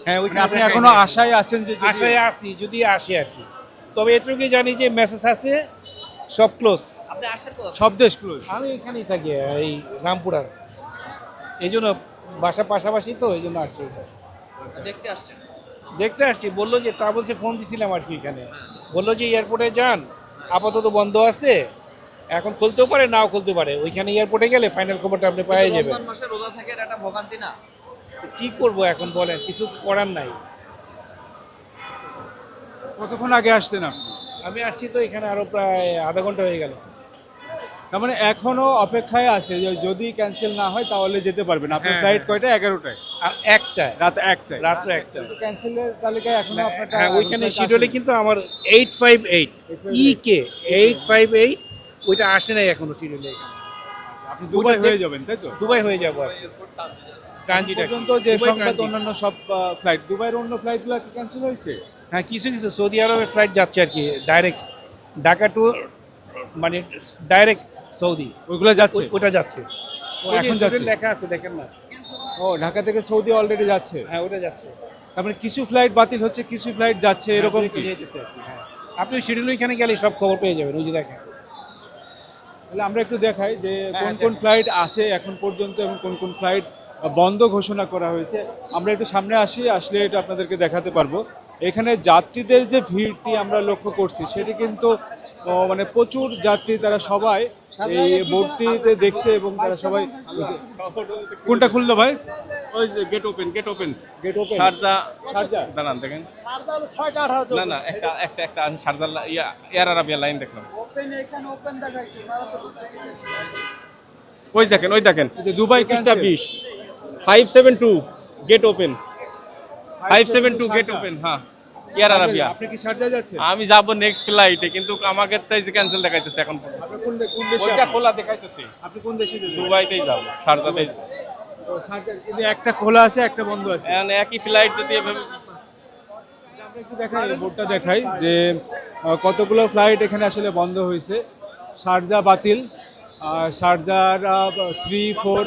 হ্যাঁ, মানে ওইখানে আপনি দেখাই এখনো নাই। আশায় আছেন যে যদি- আশায় আছি যদি আসে আর কি। তবে এটুকুই জানি যে মেসেজ আছে সব ক্লোজ। আপনি আসেন কোথা থেকে? সব দেশ ক্লোজ। আমি এখানেই থাকি এই রামপুরার, এই জন্য বাসা পাশাপাশি তো এই জন্য আসছি। দেখতে আসছেন? দেখতে আসছি, বললো যে ট্রাভেলসে ফোন দিছিলাম আর কি, এখানে বললো যে এয়ারপোর্টে যান, আপাতত বন্ধ আছে, এখন খুলতেও পারে নাও খুলতে পারে, ওইখানে এয়ারপোর্টে গেলে ফাইনাল খবরটা আপনি পেয়ে যাবেন। রমজান মাসে রোজা থাকে এটা একটা ভোগান্তি না? কি করবো এখন বলেন, কিছু তো করার নাই। কতক্ষণ আগে আসছেন আপনি? আমি আসছি তো এখানে আরো প্রায় আধা ঘন্টা হয়ে গেল। তার মানে এখনো অপেক্ষায় আছে যে যদি ক্যান্সেল না হয় তাহলে যেতে পারবেন। আপনার হ্যাঁ, ফ্লাইট হ্যাঁ। কয়টা? 11টায়, একটা রাত 1টায়। রাত্রে একটা। ক্যান্সেলের তালিকায় এখনো আপনারটা হ্যাঁ, ওইখানে flight শিডিউলে আসেনি। কিন্তু আমার 858 ইকে 858 ওইটা আসে নাই এখনো শিডিউলে। আপনি দুবাই ওইটা হয়ে যাবেন তাই তো? দুবাই হয়ে যাবো আর ট্রানজিট পর্যন্ত যে সংবাদ অন্যান্য সব ফ্লাইট, দুবাইয়ের অন্য ফ্লাইটগুলো কি ক্যান্সেল হয়েছে? হ্যাঁ, কিছু কিছু সৌদি আরবের ফ্লাইট যাচ্ছে আর কি, ডাইরেক্ট ঢাকা টু, মানে ডাইরেক্ট সৌদি, ওইগুলো যাচ্ছে? ওটা যাচ্ছে। ও, এখন যাচ্ছে? লেখা আছে দেখেন না। ও, ঢাকা থেকে সৌদি অলরেডি যাচ্ছে। হ্যাঁ, ওটা যাচ্ছে। তারপরে কিছু ফ্লাইট বাতিল হচ্ছে, কিছু ফ্লাইট যাচ্ছে, এরকম কি? যেতেছে আর কি, হ্যাঁ। আপনি শিডিউল এখানে গেলে সব খবর পেয়ে যাবেন, ওই যে দেখেন। তাহলে আমরা একটু দেখাই যে হ্যাঁ, কোন কোন ফ্লাইট আসে এখন পর্যন্ত এবং কোন কোন ফ্লাইট বন্ধ ঘোষণা করা হয়েছে। আমরা একটু সামনে আসি, আসলে এটা আপনাদেরকে দেখাতে পারবো। এখানে যাত্রীদের যে ভিড়টি আমরা লক্ষ্য করছি সেটি কিন্তু মানে প্রচুর যাত্রী, তারা সবাই এই বোর্ডটিতে দেখছে এবং তারা সবাই কোনটা খুললো ভাই? ওই যে gate open gate open Sharjah Sharjah. দাঁড়ান দেখেন না না একটা একটা একটা আমি শারজা এয়ার আরাবিয়া লাইন দেখলাম ওই দেখেন এই যে দুবাই পৃষ্ঠা cancel। 20 572 gate open 572 gate Sharjah. Open হ্যাঁ এয়ার আরাবিয়া আপনি কি শারজা যাচ্ছেন? আমি যাব নেক্সট ফ্লাইটে কিন্তু আমাকে তাই যে ক্যান্সেল দেখাইতেছে এখন আপনি কোন দেশে? ওইটা খোলা দেখাইতেছে আপনি কোন দেশে যেতে? দুবাইতেই যাব শারজাতেই যাব। ও, শারজা কিন্তু একটা খোলা আছে, একটা বন্ধ আছে। এখন একই ফ্লাইট যদি এভাবে আমরা একটু দেখাই, বোর্ডটা দেখাই যে কতগুলো ফ্লাইট এখানে আসলে বন্ধ হয়েছে। শারজা বাতিল, শারজার 3, 4,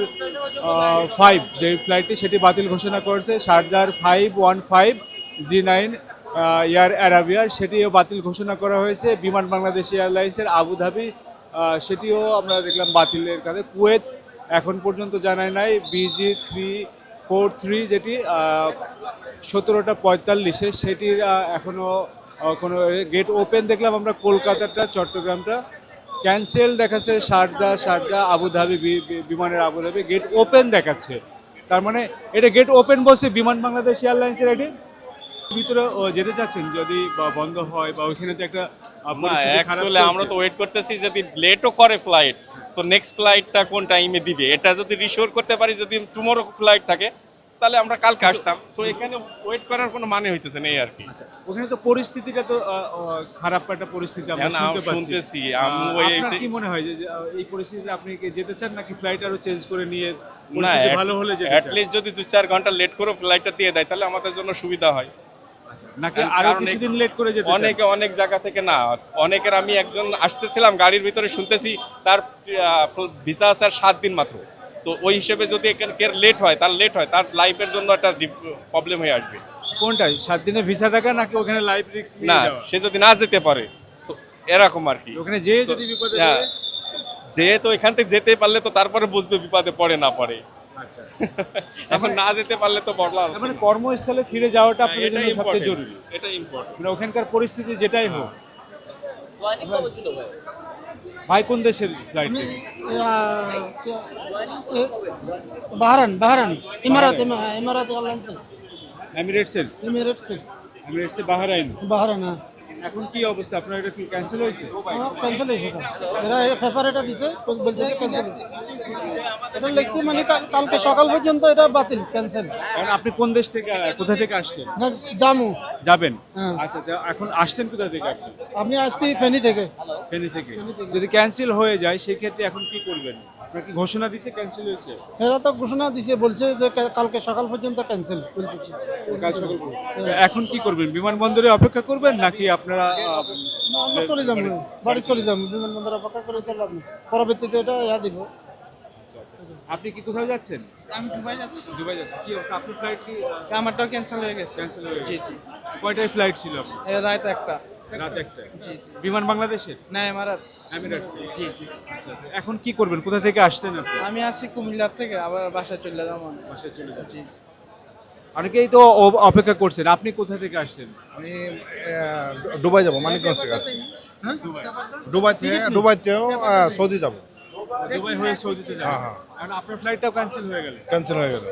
5 যে ফ্লাইটটি সেটি বাতিল ঘোষণা করেছে। শারজার 515 G9 এয়ার অ্যারাবিয়ার সেটিও বাতিল ঘোষণা করা হয়েছে। বিমান বাংলাদেশ এয়ারলাইন্সের আবুধাবি সেটিও আমরা দেখলাম বাতিলের কাছে। কুয়েত এখন পর্যন্ত জানায় নাই। BG343 যেটি 17:45 সেটির এখনো কোনো গেট ওপেন দেখলাম আমরা। কলকাতাটা, চট্টগ্রামটা ক্যান্সেল দেখাচ্ছে। শারজা আবুধাবি বিমানের আবুধাবি গেট ওপেন দেখাচ্ছে। তার মানে এটা গেট ওপেন বলছে বিমান বাংলাদেশ এয়ারলাইন্সের। এটি ভিতরে যেতে চাচ্ছেন যদি বন্ধ হয় বা ওইখানে তো একটা না পরিস্থিতি খারাপ অ্যাকচুয়ালি আমরা চলছে। তো ওয়েট করতেছি যদি লেটও করে ফ্লাইট তো নেক্সট ফ্লাইটটা কোন টাইমে দিবে এটা যদি রিশোর করতে পারি, যদি টুমোরো ফ্লাইট থাকে তাহলে আমরা কালকে আসতাম। সো এখানে ওয়েট করার কোনো মানে হইতেছে না এই আর কি। ওখানে তো পরিস্থিতিটা তো খারাপ একটা পরিস্থিতি আমরা হ্যাঁ, না, শুনতে পাচ্ছি। শুনতেছি। আমি ওই আপনার এটাই- কি মনে হয় যে এই পরিস্থিতিতে আপনি কি যেতে চান নাকি ফ্লাইট আরো চেঞ্জ করে নিয়ে না পরিস্থিতি ভালো হলে যেতে চান? অ্যাটলিস্ট যদি 2-4 ঘন্টা লেট করে ফ্লাইটটা দিয়ে দেয় তাহলে আমাদের জন্য সুবিধা হয়। নাকি আরো কারণ কিছুদিন লেট করে যেতে চান? অনেকে অনেক জায়গা থেকে না, অনেকের আমি একজন আসতেছিলাম গাড়ির ভিতরে শুনতেছি তার ভিসা আছে আর 7 দিন মাত্র। তো ওই হিসেবে যদি লেট হয় তার লাইফের জন্য একটা প্রবলেম হয়ে আসবে। কোনটাই 7 দিনের ভিসা টাকা নাকি ওখানে লাইফ রিস্ক না নিয়ে যাওয়া? সে যদি না যেতে পারে so, এরকম আর কি। ওখানে যেয়ে যদি বিপদে হ্যাঁ, পড়ে? যেহেতু এখান থেকে যেতে পারলে তো তারপরে বুঝবে বিপদে পড়ে না পড়ে। আচ্ছা। এখন না যেতে পারলে তো বড়লা তার মানে কর্মস্থলে ফিরে যাওয়াটা আপনার জন্য সবচেয়ে জরুরি। এটা ইম্পর্টেন্ট। মানে ওখানকার পরিস্থিতি যেটাই হোক। জয়েনিং কবে ছিল ভাই? ভাই কোন দেশের ফ্লাইট থেকে? बहरन इमारत इमारत एयरलाइंस এমিরেটসের? এমিরেটসে বাহরাইন। बहरन এখন কি অবস্থা আপনার? এটা কি ক্যান্সেল হয়েছে? कैंसिल এরা পেপার এটা দিছে বলতেছে ক্যান্সেল। এটা লিখছে মানে কালকে সকাল পর্যন্ত এটা বাতিল ক্যান্সেল। কারণ আপনি কোন দেশ থেকে কোথা থেকে আসছেন? না জামু যাবেন? হ্যাঁ। আচ্ছা, তো এখন আসছেন কোথা থেকে আপনি? আমি আসছি ফেনী থেকে। ফেনী থেকে। যদি ক্যান্সেল হয়ে যায় সেই ক্ষেত্রে এখন কি করবেন? আপনার কি ঘোষণা দিছে ক্যান্সেল হয়েছে? এরা তো ঘোষণা দিছে বলছে যে কালকে সকাল পর্যন্ত ক্যান্সেল বলতেছে। কাল সকাল এখন কি করবেন? বিমানবন্দরে অপেক্ষা করবেন নাকি আপনারা না, আমরা চলে যাবো বাড়ি চলে যাবো বিমানবন্দর অপেক্ষা করে তো লাভ নেই। পরবর্তীতে এটা দিব। আচ্ছা আচ্ছা আপনি কি কোথাও যাচ্ছেন? আমি দুবাই যাচ্ছি। দুবাই যাচ্ছেন, কি অবস্থা? আপনার ফ্লাইট কি আমারটাও ক্যান্সেল হয়ে গেছে। ক্যান্সেল হয়ে জি গেছে? জি। কয়টায় ফ্লাইট ছিল আপনার? রাত একটা। রাত একটা। জি জি। বিমান বাংলাদেশের? না এমারাত। এমিরেটস? জি জি। আচ্ছা, এখন কি করবেন, কোথা থেকে আসছেন আপনি? আমি আসছি কুমিল্লার থেকে, আবার বাসায় চলে যাবো। বাসায় চলে যাচ্ছেন। জি। অনেকেই তো অপেক্ষা করছেন, আপনি কোথা থেকে আসছেন? আমি দুবাই যাব, মানিকগঞ্জ থেকে আসছি। হ্যাঁ দুবাইতেও সৌদি যাব, দুবাই হয়ে সৌদিতে যাবেন? হ্যাঁ। কারণ আপনার ফ্লাইটটাও ক্যান্সেল হয়ে গেল। ক্যান্সেল হয়ে গেল।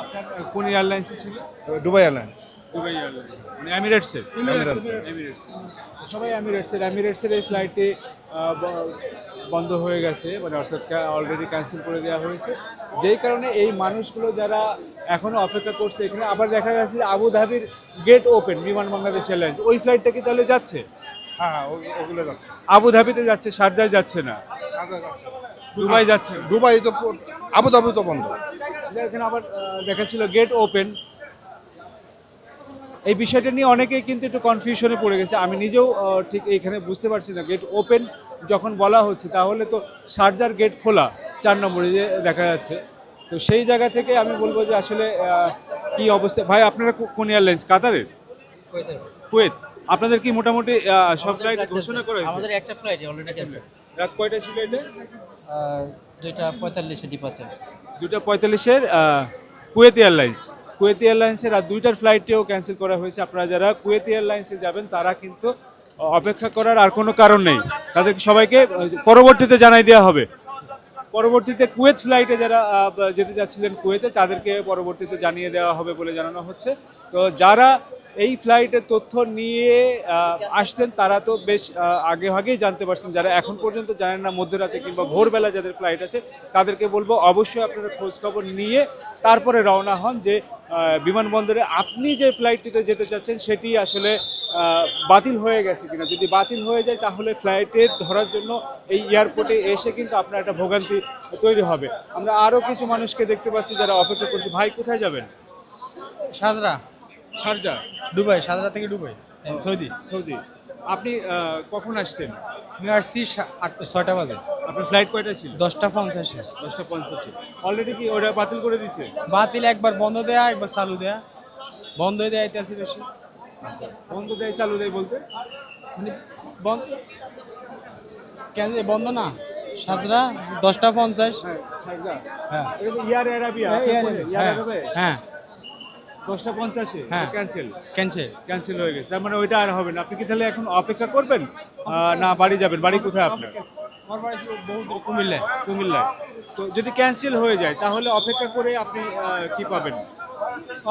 আপনার কোন এয়ারলাইন্সে ছিল? Dubai airlines. দুবাই এয়ারলাইন্স, মানে এমিরেটসের? এমিরেটস। সবাই এমিরেটসের এই ফ্লাইটে বন্ধ হয়ে গেছে, মানে অর্থাৎ অলরেডি ক্যান্সেল করে দেওয়া হয়েছে, যেই কারণে এই মানুষগুলো যারা এখনো অপেক্ষা করছে এখানে, আবার দেখা যাচ্ছে আবুধাবির গেট ওপেন বিমান বাংলাদেশ এয়ারলাইন্স, ওই ফ্লাইটটা কি তাহলে যাচ্ছে? হ্যাঁ ওগুলো যাচ্ছে। আবুধাবিতে যাচ্ছে, শারজায় যাচ্ছে না, দুবাই যাচ্ছে না। দুবাই তো, আবুধাবি তো বন্ধ। এখানে আবার দেখাচ্ছিল গেট ওপেন। এই বিষয়টা নিয়ে অনেকেই কিন্তু একটু কনফিউশনে পড়ে গেছে, আমি নিজেও ঠিক এইখানে বুঝতে পারছি না। গেট ওপেন যখন বলা হচ্ছে তাহলে তো শারজার গেট খোলা 4 নম্বরে যে দেখা যাচ্ছে, তো সেই জায়গা থেকে আমি বলবো যে আসলে কি অবস্থা। ভাই আপনারা কোন এয়ারলাইন্স? কাতারের? কুয়েত। আপনাদের কি মোটামুটি সব ফ্লাইট ঘোষণা করা হয়েছে? আমাদের একটা ফ্লাইট অলরেডি ক্যান্সেল। রাত কয়টা ছিল এটা? 2:45 ডিপার্চার। 2:45-এর কুয়েত এয়ারলাইন্স। কুয়েত এয়ারলাইন্সের রাত 2টার ফ্লাইটটিও ক্যান্সেল করা হয়েছে। আপনারা যারা কুয়েত এয়ারলাইন্সে যাবেন তারা কিন্তু অপেক্ষা করার আর কোনো কারণ নেই, তাদেরকে সবাইকে পরবর্তীতে জানাই দেওয়া হবে। পরবর্তীতে কুয়েত ফ্লাইটে যারা যেতে যাচ্ছিলেন কুয়েতে, তাদেরকে পরবর্তীতে জানিয়ে দেওয়া হবে বলে জানানো হচ্ছে। তো যারা এই ফ্লাইটের তথ্য নিয়ে আসছেন তারা তো বেশ আগেই জানতে পারছেন, যারা এখন পর্যন্ত জানেন না, মধ্যরাতে কিংবা ভোরবেলা যাদের ফ্লাইট আছে তাদেরকে বলবো অবশ্যই আপনারা খোঁজ খবর নিয়ে তারপরে রওনা হন, যে বিমানবন্দরে আপনি যে ফ্লাইটটিতে যেতে চাচ্ছেন সেটি আসলে বাতিল হয়ে গেছে কিনা। যদি বাতিল হয়ে যায় তাহলে ফ্লাইটের ধরার জন্য এই এয়ারপোর্টে এসে কিন্তু আপনার একটা ভোগান্তি তৈরি হবে। আমরা আরও কিছু মানুষকে দেখতে পাচ্ছি যারা অপেক্ষা করছে। ভাই কোথায় যাবেন? সাজরা, শারজা, দুবাই, সাজরা থেকে দুবাই, সৌদি। সৌদি। আপনি কখন আসছেন? আমি আসছি 6টা বাজে। আপনার ফ্লাইট কয়টা ছিল? 10:50। 10:50। অলরেডি কি ওটা বাতিল করে দিছে? বাতিল, একবার বন্ধ দেয়া, একবার চালু দেয়া। বন্ধ হয়ে দেয়া আছে বেশি। আচ্ছা, বন্ধ দেয় চালু দেয় বলতে? মানে বন্ধ কেন বন্ধ না, সাজরা 10:50। হ্যাঁ, শারজা। হ্যাঁ এটা তো এয়ার আরাবিয়া। এয়ার আরাবিয়া হ্যাঁ 10:50-এ হ্যাঁ। Cancel cancel. ক্যান্সেল হয়ে গেছে, তার মানে ওইটা আর হবে না। আপনি কি তাহলে এখন অপেক্ষা করবেন না বাড়ি যাবেন? বাড়ি কোথায় আপনার? আমার বাড়ি বহু দূর, কুমিল্লায়। কুমিল্লায়। তো যদি ক্যান্সেল হয়ে যায় তাহলে অপেক্ষা করে আপনি কি পাবেন?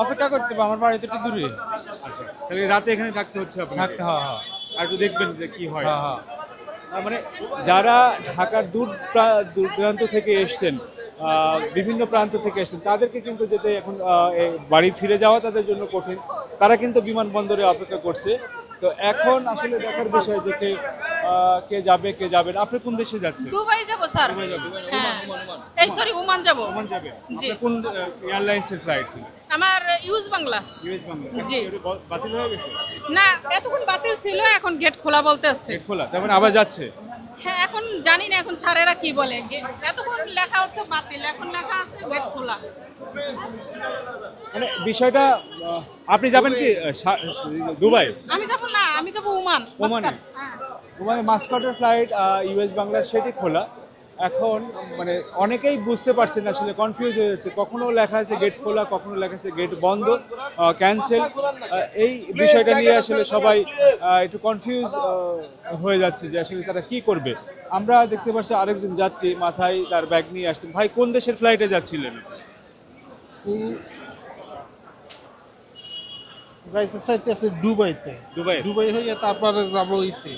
অপেক্ষা করতে হবে, আমার বাড়ি তো একটু দূরে। আচ্ছা, তাহলে রাতে এখানে থাকতে হচ্ছে আপনাকে? থাকতে, হ্যাঁ হ্যাঁ আর একটু দেখবেন যে কি হয়। হ্যাঁ হ্যাঁ। তার মানে যারা ঢাকার দূর দূরান্ত থেকে এসছেন, বিভিন্ন প্রান্ত থেকে এসছেন, তাদেরকে কিন্তু যেতে এখন বাড়ি ফিরে যাওয়া তাদের জন্য কঠিন। তারা কিন্তু বিমানবন্দরে অপেক্ষা করছে। তো এখন আসলে দেখার বিষয় যে কে যাবে কে যাবে না। আপনি কোন দেশে যাচ্ছেন? দুবাই যাব স্যার। দুবাই যাবেন? হ্যাঁ, এই সরি ওমান যাব। ওমান যাবে? জি। আপনার কোন এয়ারলাইন্সের ফ্লাইট ছিল? আমার ইউজ বাংলা। ইউএস বাংলা। জি। ওটা বাতিল হয়ে গেছে? না, এতক্ষণ বাতিল ছিল, এখন গেট খোলা বলতে আছে। গেট খোলা, তার মানে আবার যাচ্ছে? হ্যাঁ, এখন জানি না এখন ছাড়েরা কি বলে। এতক্ষণ লেখা হচ্ছে বাতিল, এখন লেখা আছে গেট খোলা। মানে বিষয়টা আপনি যাবেন কি দুবাই? আমি যাব না, আমি যাব ওমান। ওমানে? মাস্কাট। হ্যাঁ। ওমানে মাস্কাটের ফ্লাইট ইউএস বাংলার সেটি খোলা। এখন মানে অনেকেই বুঝতে পারছেন না, আসলে কনফিউজ হয়ে যাচ্ছে। কখনো লেখা আছে গেট খোলা, কখনো লেখা আছে গেট বন্ধ, ক্যান্সেল। এই বিষয়টা নিয়ে আসলে সবাই একটু কনফিউজ হয়ে যাচ্ছে যে আসলে তারা কি করবে। আমরা দেখতে পাচ্ছি আরেকজন যাত্রী মাথায় তার ব্যাগ নিয়ে আসছেন। ভাই কোন দেশের ফ্লাইটে যাচ্ছিলেন? যাইতে চাইতেছে দুবাইতে। দুবাই? দুবাই হয়ে তারপরে যাবো ইতে,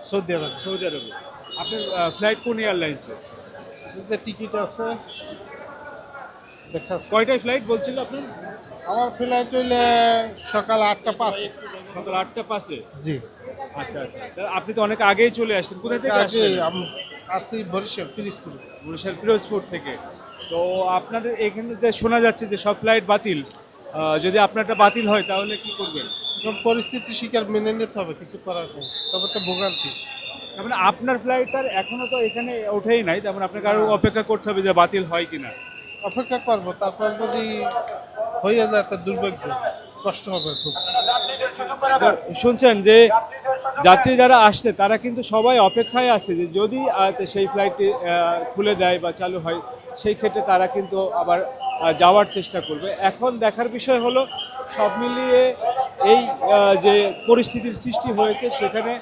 সৌদি আরব। সৌদি আরবে। আপনার ফ্লাইট কোন এয়ারলাইন্সে? যে টিকিট আছে দেখাচ্ছে। কয়টায় ফ্লাইট বলছিল আপনার? আমার ফ্লাইট হইলে সকাল 8:05। সকাল 8:05-এ? জি। আচ্ছা আচ্ছা, তা আপনি তো অনেক আগেই চলে আসছেন। কোথা থেকে আগে আসছেন? আসছি বরিশাল, পিরিজপুর। বরিশাল পিরোজপুর থেকে। তো আপনাদের এখানে যে শোনা যাচ্ছে যে সব ফ্লাইট বাতিল, যদি আপনারটা বাতিল হয় তাহলে কি করবেন? এখন পরিস্থিতি শিকার মেনে নিতে হবে, কিছু করার নেই, তবে তো ভোগান্তি। তার মানে আপনার ফ্লাইটটার এখনো তো এখানে ওঠেই নাই, তার মানে আপনাকে আরো অপেক্ষা করতে হবে যে বাতিল হয় কিনা। অপেক্ষা করবো, তারপর যদি হয়ে যায় তো দুর্ভাগ্য, কষ্ট হবে খুব। তো শুনছেন যে যাত্রী যারা আসছে তারা কিন্তু সবাই অপেক্ষায় আছে যে যদি সেই ফ্লাইটটি খুলে দেয় বা চালু হয়, সেই ক্ষেত্রে তারা কিন্তু আবার যাওয়ার চেষ্টা করবে। এখন দেখার বিষয় হলো সব মিলিয়ে এই যে পরিস্থিতির সৃষ্টি হয়েছে সেখানে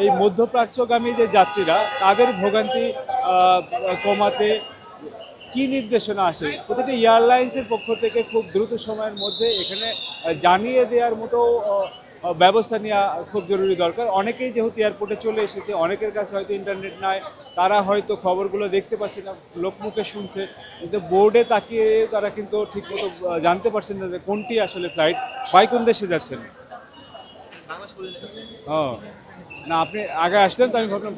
এই মধ্যপ্রাচ্যগামী যে যাত্রীরা তাদের ভোগান্তি কমাতে কি নির্দেশনা আসে প্রতিটি এয়ারলাইন্সের পক্ষ থেকে খুব দ্রুত সময়ের মধ্যে এখানে জানিয়ে দেওয়ার মতো ব্যবস্থা নেওয়া খুব জরুরি দরকার। অনেকেই যেহেতু এয়ারপোর্টে চলে এসেছে, অনেকের কাছে হয়তো ইন্টারনেট নাই, তারা হয়তো খবরগুলো দেখতে পাচ্ছে না, লোকমুখে শুনছে, কিন্তু বোর্ডে তাকিয়ে তারা কিন্তু ঠিকমতো জানতে পারছেন না যে কোনটি আসলে ফ্লাইট, বাই কোন দেশে যাচ্ছেন। ও না, আপনি আগে আসলেন তো আমি ভাবলাম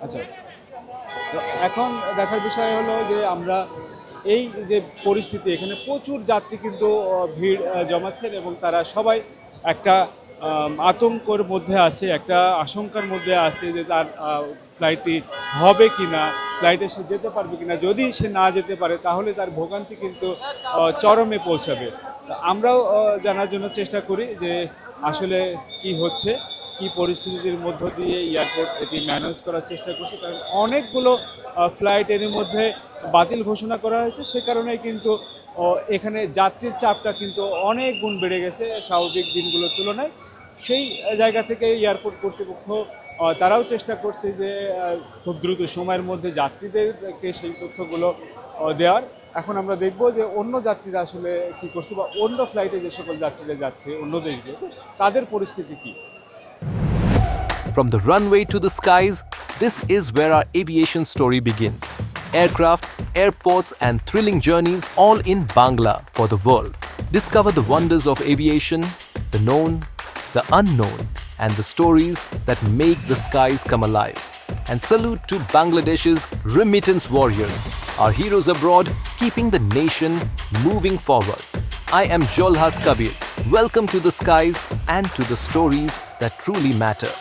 আচ্ছা। তো এখন দেখার বিষয় হলো যে আমরা এই যে পরিস্থিতি, এখানে প্রচুর যাত্রী কিন্তু ভিড় জমাচ্ছেন এবং তারা সবাই একটা আতঙ্কর মধ্যে আছে, একটা আশঙ্কার মধ্যে আছে যে তার ফ্লাইটটি হবে কি না, ফ্লাইটে সে যেতে পারবে কিনা। যদি সে না যেতে পারে তাহলে তার ভোগান্তি কিন্তু চরমে পৌঁছাবে। আমরাও জানার জন্য চেষ্টা করি যে আসলে কি হচ্ছে, কি পরিস্থিতির মধ্য দিয়ে এয়ারপোর্ট এটি ম্যানেজ করার চেষ্টা করছে, কারণ অনেকগুলো ফ্লাইট এর মধ্যে বাতিল ঘোষণা করা হয়েছে। সে কারণেই কিন্তু এখানে যাত্রীর চাপটা কিন্তু অনেক গুণ বেড়ে গেছে স্বাভাবিক দিনগুলোর তুলনায়। সেই জায়গা থেকে এয়ারপোর্ট কর্তৃপক্ষ তারাও চেষ্টা করছে যে খুব দ্রুত সময়ের মধ্যে যাত্রীদেরকে সেই তথ্যগুলো দেওয়ার। এখন আমরা দেখব যে অন্য যাত্রীরা আসলে কী করছে বা অন্য ফ্লাইটে যে সকল যাত্রীরা যাচ্ছে অন্য দেশগুলোতে তাদের পরিস্থিতি কী। From the runway to the skies, this is where our aviation story begins. Aircraft, airports, and thrilling journeys all in Bangla for the world. Discover the wonders of aviation, the known, the unknown, and the stories that make the skies come alive. And salute to Bangladesh's remittance warriors, our heroes abroad keeping the nation moving forward. I am Jolhas Kabir. Welcome to the skies and to the stories that truly matter.